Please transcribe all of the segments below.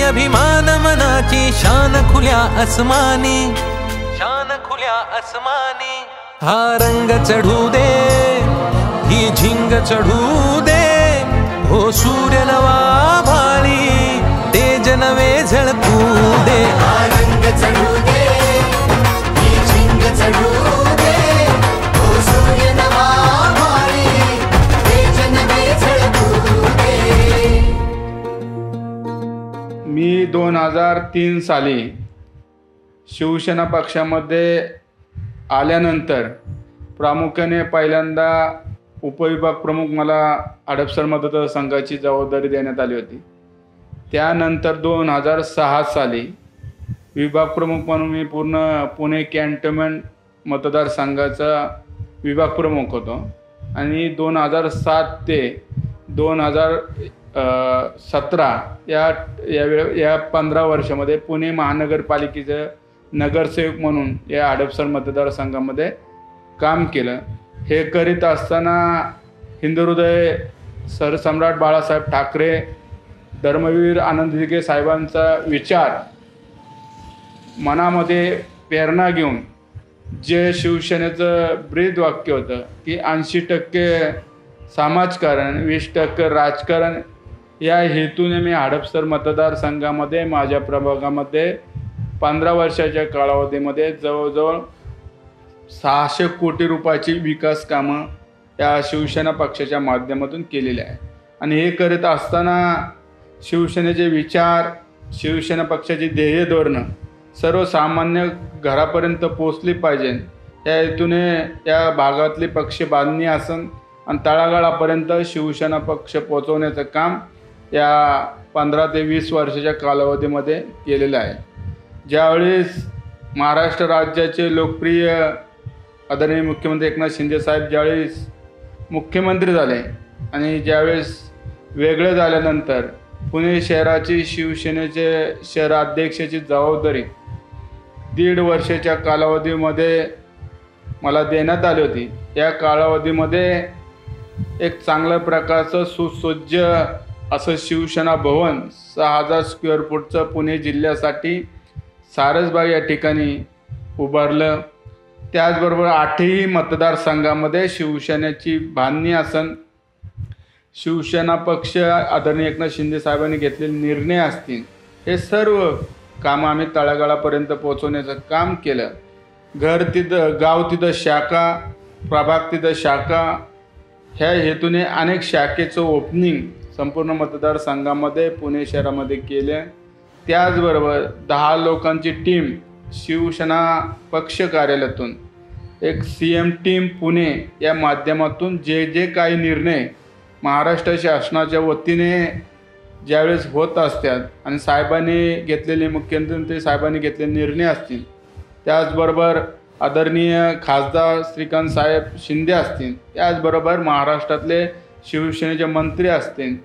अभिमान मनाची शान खुल्या अस्मानी, शान खुल्या अस्मानी। हा रंग चढू दे, ही झिंग चढू दे, हो सूर्य नवा भाळी, तेज नवे झळकू दे। हा रंग चढू दे, ही झिंग चढू दे, हो सूर्य नवा भाळी, तेज नवे झळकू दे। मी 2003 साली शिवसेना पक्षामध्ये आल्यानंतर प्रामुख्याने पहिल्यांदा उपविभाग प्रमुख मला हडपसर मतदारसंघाची जबाबदारी देण्यात आली होती। त्यानंतर 2006 साली विभाग प्रमुख म्हणून मी पूर्ण पुणे कॅन्टोन्मेंट मतदारसंघाचा विभाग प्रमुख होतो आणि 2007 ते 2017 या 15 वर्षामध्ये पुणे महानगरपालिकेचं नगरसेवक म्हणून या हडपसर मतदारसंघामध्ये काम केलं। हे करीत असताना हिंदुहृदय सरसम्राट बाळासाहेब ठाकरे, धर्मवीर आनंद दिघे साहेबांचा विचार मनामध्ये प्रेरणा घेऊन जे शिवसेनेचं ब्रीद वाक्य होतं की 80% समाजकारण 20% राजकारण, या हेतूने मी हडपसर मतदारसंघामध्ये माझ्या प्रभागामध्ये 15 वर्षाच्या कालावधीमध्ये जवळजवळ 600 कोटी रुपयाची विकास कामं या शिवसेना पक्षाच्या माध्यमातून केलेली आहे। आणि हे करत असताना शिवसेनेचे विचार, शिवसेना पक्षाची ध्येय धोरणं सर्वसामान्य घरापर्यंत पोचली पाहिजे या हेतूने या भागातली पक्ष बांधणी असन आणि तळागाळापर्यंत शिवसेना पक्ष पोहोचवण्याचं काम या 15 ते 20 वर्षाच्या कालावधीमध्ये केलेलं आहे। ज्यावेळेस महाराष्ट्र राज्याचे लोकप्रिय आदरणीय मुख्यमंत्री एकनाथ शिंदे साहेब ज्यावेळेस मुख्यमंत्री झाले आणि ज्यावेळेस वेगळे झाल्यानंतर पुणे शहराची शिवसेनेचे शहराध्यक्षाची जबाबदारी 1.5 वर्षाच्या कालावधीमध्ये मला देण्यात आली होती। या कालावधीमध्ये एक चांगल्या प्रकारचं सुसज्ज असं शिवसेना भवन 6000 स्क्वेअर फूटचं पुणे जिल्ह्यासाठी सारसबाग या ठिकाणी उभारलं। त्याचबरोबर 8ही मतदारसंघामध्ये शिवसेनेची बांधणी असन, शिवसेना पक्ष आदरणीय एकनाथ शिंदे साहेबांनी घेतलेले निर्णय असतील, हे सर्व कामं आम्ही तळागाळापर्यंत पोहोचवण्याचं काम केलं। घर तिथं, गाव तिथं शाखा, प्रभाग तिथं शाखा, ह्या हेतूने अनेक शाखेचं ओपनिंग संपूर्ण मतदारसंघामध्ये पुणे शहरामध्ये केले। त्याचबरोबर 10 लोकांची टीम शिवसेना पक्ष कार्यालयातून, एक CM टीम पुणे या माध्यमातून जे काही निर्णय महाराष्ट्र शासनाच्या वतीने ज्यावेळेस होत असतात आणि साहेबांनी घेतलेले, मुख्यमंत्री साहेबांनी घेतलेले निर्णय असतील, त्याचबरोबर आदरणीय खासदार श्रीकांत साहेब शिंदे असतील, त्याचबरोबर महाराष्ट्रातले शिवसेनेचे मंत्री असतील,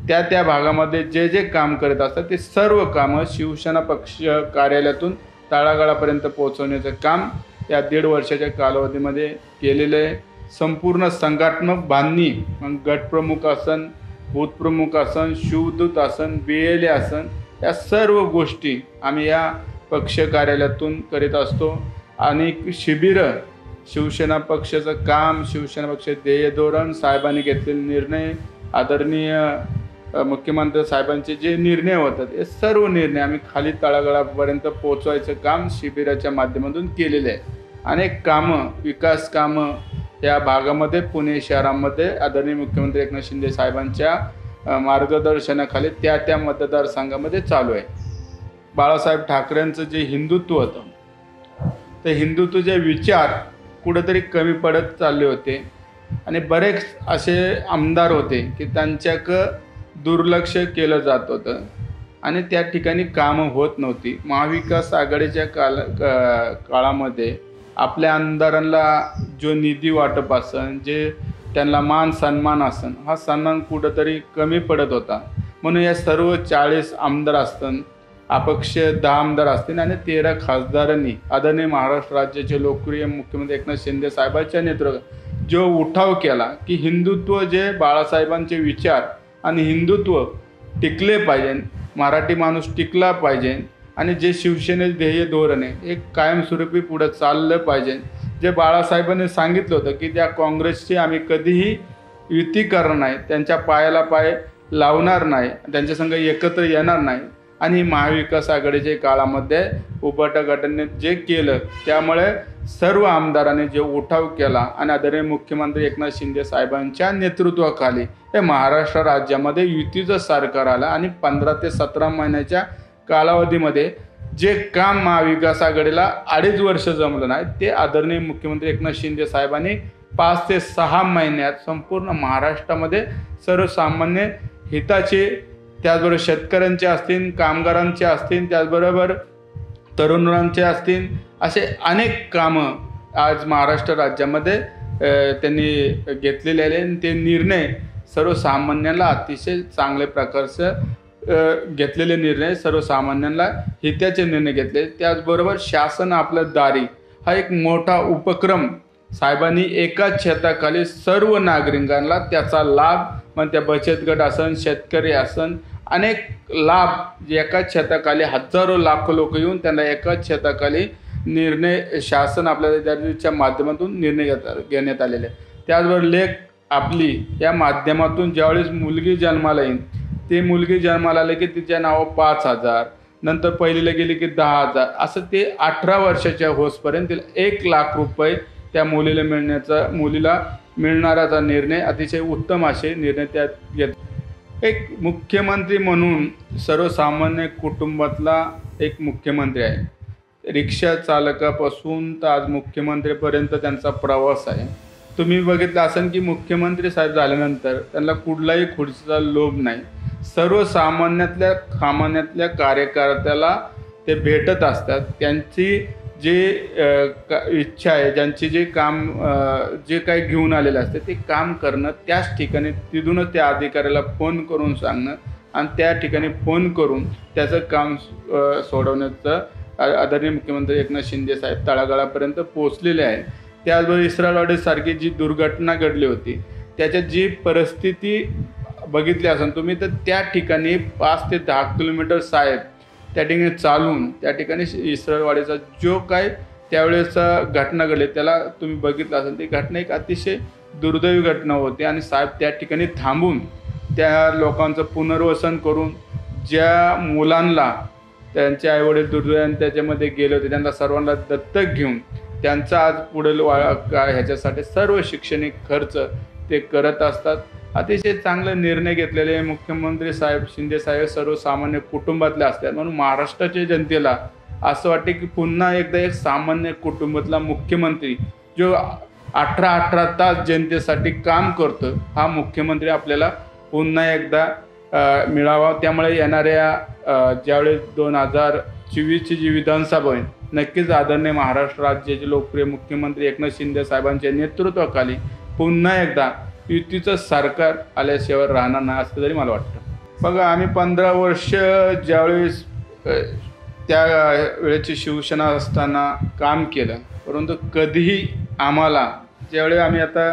त्या भागामध्ये जे काम करत असतात ते सर्व कामं शिवसेना पक्ष कार्यालयातून तळागाळापर्यंत पोहोचवण्याचं काम या 1.5 वर्षाच्या कालावधीमध्ये केलेलं आहे। संपूर्ण संघटनात्मक बांधणी, मग गटप्रमुख असन, बूथप्रमुख असन, शिवदूत असन, BLA असन, या सर्व गोष्टी आम्ही या पक्ष कार्यालयातून करीत असतो। आणि शिबिरं, शिवसेना पक्षाचं काम, शिवसेना पक्ष ध्येय धोरण, साहेबांनी घेतलेले निर्णय, आदरणीय मुख्यमंत्री साहेबांचे जे निर्णय होतात, हे सर्व निर्णय आम्ही खाली तळागाळापर्यंत पोहोचवायचं काम शिबिराच्या माध्यमातून केलेलं आहे। अनेक कामं, विकास कामं या भागामध्ये पुणे शहरामध्ये आदरणीय मुख्यमंत्री एकनाथ शिंदे साहेबांच्या मार्गदर्शनाखाली त्या मतदारसंघामध्ये चालू आहे। बाळासाहेब ठाकरेंचं जे हिंदुत्व होतं, ते हिंदुत्वचे विचार कुठेतरी कमी पडत चालले होते आणि बरेच असे आमदार होते की त्यांच्याकडं दुर्लक्ष केलं जात होतं आणि त्या ठिकाणी कामं होत नव्हती। महाविकास आघाडीच्या काळामध्ये आपल्या आमदारांना जो निधी वाटप असन, जे त्यांना मान सन्मान असन, हा सन्मान कुठंतरी कमी पडत होता। म्हणून या सर्व 40 आमदार असतात, अपक्ष 10 आमदार असतील आणि 13 खासदारांनी आदरणीय महाराष्ट्र राज्याचे लोकप्रिय मुख्यमंत्री एकनाथ शिंदे साहेबांच्या नेतृत्वात जो उठाव केला की हिंदुत्व, जे बाळासाहेबांचे विचार आणि हिंदुत्व टिकले पाहिजे, मराठी माणूस टिकला पाहिजे आणि जे शिवसेनेचे ध्येय धोरण आहे हे कायमस्वरूपी पुढे चाललं पाहिजे. जे बाळासाहेबांनी सांगितलं होतं की त्या काँग्रेसची आम्ही कधीही युती करणार नाही, त्यांच्या पायाला पाय लावणार नाही, त्यांच्या संग एकत्र येणार नाही आणि महाविकास आघाडीच्या काळामध्ये उभाटा गटाने जे केलं त्यामुळे सर्व आमदारांनी जे उठाव केला आणि आदरणीय मुख्यमंत्री एकनाथ शिंदे साहेबांच्या नेतृत्वाखाली हे महाराष्ट्र राज्यामध्ये युतीचं सरकार आलं आणि 15 ते 17 महिन्याच्या कालावधीमध्ये जे काम महाविकास आघाडीला 2.5 वर्ष जमलं नाही ते आदरणीय मुख्यमंत्री एकनाथ शिंदे साहेबांनी 5 ते 6 महिन्यात संपूर्ण महाराष्ट्रामध्ये सर्वसामान्य हिताचे, त्याचबरोबर शेतकऱ्यांचे असतील, कामगारांचे असतील, त्याचबरोबर तरुणांचे असतील, असे अनेक कामं आज महाराष्ट्र राज्यामध्ये त्यांनी घेतलेले आहे आणि ते निर्णय सर्वसामान्यांना अतिशय चांगल्या प्रकारचं घेतलेले निर्णय, सर्वसामान्यांना हिताचे निर्णय घेतले. त्याचबरोबर शासन आपलं दारी हा एक मोठा उपक्रम साहेबांनी एकाच छताखाली सर्व नागरिकांना त्याचा लाभ, मग त्या बचत गट असन, शेतकरी असन, अनेक लाभ एकाच छताखाली हजारो लाखो लोक येऊन त्यांना एकाच छताखाली निर्णय शासन आपल्या माध्यमातून निर्णय घेण्यात आलेले. त्याचबरोबर लेख आपली या माध्यमातून ज्यावेळेस मुलगी जन्माला येईल ते मुलगी जन्माला आले की तिच्या नावावर 5,000, नंतर पहिलीला गेली की 10,000, असं ते 18 वर्षाच्या होसपर्यंत तिला 1 लाख रुपये त्या मुलीला मिळणाराचा निर्णय अतिशय उत्तम असे निर्णय त्यात घेत. एक मुख्यमंत्री म्हणून सर्वसामान्य कुटुंबातला एक मुख्यमंत्री आहे. रिक्षा चालकापासून तर आज मुख्यमंत्रीपर्यंत त्यांचा प्रवास आहे. तुम्ही बघितलं असेल की मुख्यमंत्री साहेब झाल्यानंतर त्यांना कुठलाही खुर्चीचा लोभ नाही. सर्वसामान्यातल्या कार्यकर्त्याला ते भेटत असतात. त्यांची जे इच्छा आहे, ज्यांची जे काम जे काही घेऊन आलेलं असते ते काम करणं, त्याच ठिकाणी तिथूनच त्या अधिकाऱ्याला फोन करून सांगणं आणि त्या ठिकाणी फोन करून त्याचं काम सोडवण्याचं आदरणीय मुख्यमंत्री एकनाथ शिंदे साहेब तळागाळापर्यंत पोहोचलेले आहे. त्याचबरोबर इसरालवाडीसारखी जी दुर्घटना घडली होती त्याच्यात जी परिस्थिती बघितली असेल तुम्ही, तर त्या ठिकाणी 5 ते 10 किलोमीटर साहेब त्या ठिकाणी चालून त्या ठिकाणी इसरालवाडीचा जो काय त्यावेळेचा घटना घडली त्याला तुम्ही बघितलं असेल. ती घटना एक अतिशय दुर्दैवी घटना होती आणि साहेब त्या ठिकाणी थांबून त्या लोकांचं पुनर्वसन करून ज्या मुलांना त्यांचे आईवडील दुर्दैवाने त्याच्यामध्ये गेले होते त्यांना सर्वांना दत्तक घेऊन त्यांचा आज पुढील ह्याच्यासाठी सर्व शैक्षणिक खर्च ते करत असतात. अतिशय चांगले निर्णय घेतलेले मुख्यमंत्री साहेब शिंदे साहेब सर्वसामान्य कुटुंबातले असतात. म्हणून महाराष्ट्राच्या जनतेला असं वाटते की पुन्हा एकदा एक सामान्य कुटुंबातला मुख्यमंत्री जो 18 तास जनतेसाठी काम करतो हा मुख्यमंत्री आपल्याला पुन्हा एकदा मिळावा. त्यामुळे येणाऱ्या ज्यावेळेस 2024ची जी विधानसभा होईल नक्कीच आदरणीय महाराष्ट्र राज्याचे लोकप्रिय मुख्यमंत्री एकनाथ शिंदे साहेबांच्या नेतृत्वाखाली पुन्हा एकदा युतीचं सरकार आल्याशिवाय राहणार नाही असं तरी मला वाटतं. बघा, आम्ही 15 वर्ष ज्यावेळेस त्या वेळेची शिवसेना असताना काम केलं, परंतु कधीही आम्हाला ज्यावेळी आम्ही आता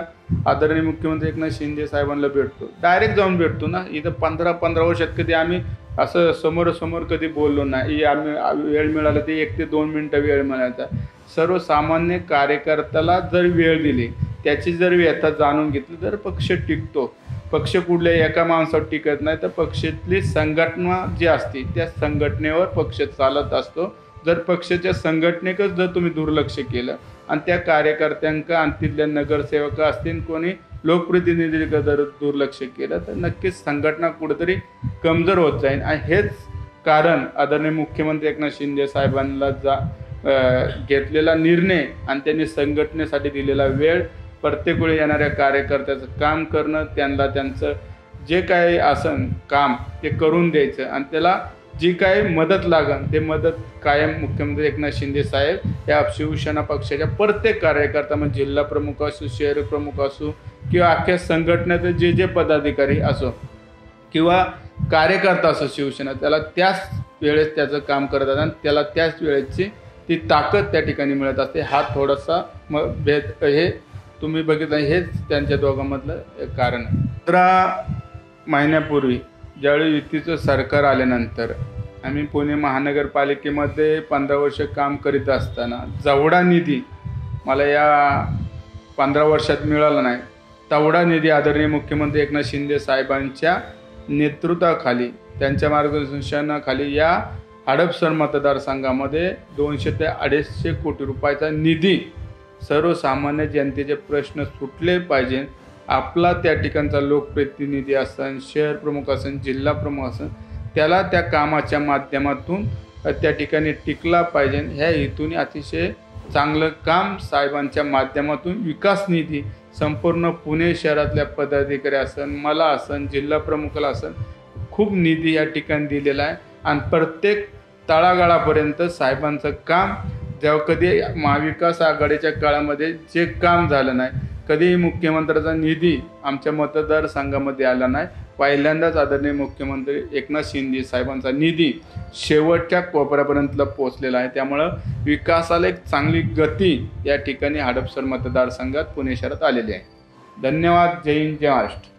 आदरणीय मुख्यमंत्री एकनाथ शिंदे साहेबांना भेटतो, डायरेक्ट जाऊन भेटतो ना, इथं 15 वर्षात कधी आम्ही असं समोरासमोर कधी बोललो नाही. आम्ही वेळ मिळाला ते 1 ते 2 मिनटं वेळ मिळायचा. सर्वसामान्य कार्यकर्त्याला जर वेळ दिली, त्याची जर व्यथा जाणून घेतली तर पक्ष टिकतो. पक्ष कुठल्या एका माणसावर टिकत नाही, तर पक्षातली संघटना जी असते त्या संघटनेवर पक्ष चालत असतो. जर पक्षाच्या संघटनेकच जर तुम्ही दुर्लक्ष केलं आणि त्या कार्यकर्त्यांका आणि तिथल्या नगरसेवक असतील कोणी लोकप्रतिनिधींकडे जर दुर्लक्ष केलं तर नक्कीच संघटना कुठेतरी कमजोर होत जाईल. आणि हेच कारण आदरणीय मुख्यमंत्री एकनाथ शिंदे साहेबांना घेतलेला निर्णय आणि त्यांनी संघटनेसाठी दिलेला वेळ, प्रत्येक वेळी येणाऱ्या कार्यकर्त्याचं काम करणं, त्यांना त्यांचं जे काही असन काम ते करून द्यायचं आणि त्याला जी काही मदत लागेल ते मदत कायम मुख्यमंत्री एकनाथ शिंदे साहेब या शिवसेना पक्षाच्या प्रत्येक कार्यकर्ता, म्हणजे जिल्हा प्रमुख असो, शहर प्रमुख असो किंवा अख्ख्या संघटनेचे जे पदाधिकारी असो किंवा कार्यकर्ता असो शिवसेना, त्याला त्याच वेळेस त्याचं काम करत असतात आणि त्याला त्याच वेळेची ती ताकद त्या ठिकाणी मिळत असते. हा थोडासा भेद हे तुम्ही बघितलं, हेच त्यांच्या दोघांमधलं एक कारण आहे. 15 महिन्यापूर्वी ज्यावेळी युतीचं सरकार आल्यानंतर आम्ही पुणे महानगरपालिकेमध्ये 15 वर्ष काम करीत असताना जेवढा निधी मला या 15 वर्षात मिळाला नाही तेवढा निधी आदरणीय मुख्यमंत्री एकनाथ शिंदे साहेबांच्या नेतृत्वाखाली, त्यांच्या मार्गदर्शनाखाली या हडपसर मतदारसंघामध्ये 200 ते 250 कोटी रुपयाचा निधी सर्वसामान्य जनतेचे प्रश्न सुटले पाहिजे, आपला त्या ठिकाणचा लोकप्रतिनिधी असेल, शहर प्रमुख असेल, जिल्हा प्रमुख असेल, त्याला त्या कामाच्या माध्यमातून त्या ठिकाणी टिकला पाहिजे ह्या हेतूने अतिशय चांगलं काम साहेबांच्या माध्यमातून विकास निधी संपूर्ण पुणे शहरातल्या पदाधिकारी असेल, मला असेल, जिल्हा प्रमुखाला असेल, खूप निधी या ठिकाणी दिलेला आहे आणि प्रत्येक तळागाळापर्यंत साहेबांचं काम जेव्हा कधी महाविकास आघाडीच्या काळामध्ये जे काम झालं नाही, कधीही मुख्यमंत्र्याचा निधी आमच्या मतदारसंघामध्ये आला नाही, पहिल्यांदाच आदरणीय मुख्यमंत्री एकनाथ शिंदे साहेबांचा निधी शेवटच्या कोपऱ्यापर्यंत पोहोचलेला आहे। त्यामुळं विकासाला एक चांगली गती या ठिकाणी हडपसर मतदारसंघात पुणे शहरात आलेली आहे। धन्यवाद। जय हिंद, जय महाराष्ट्र।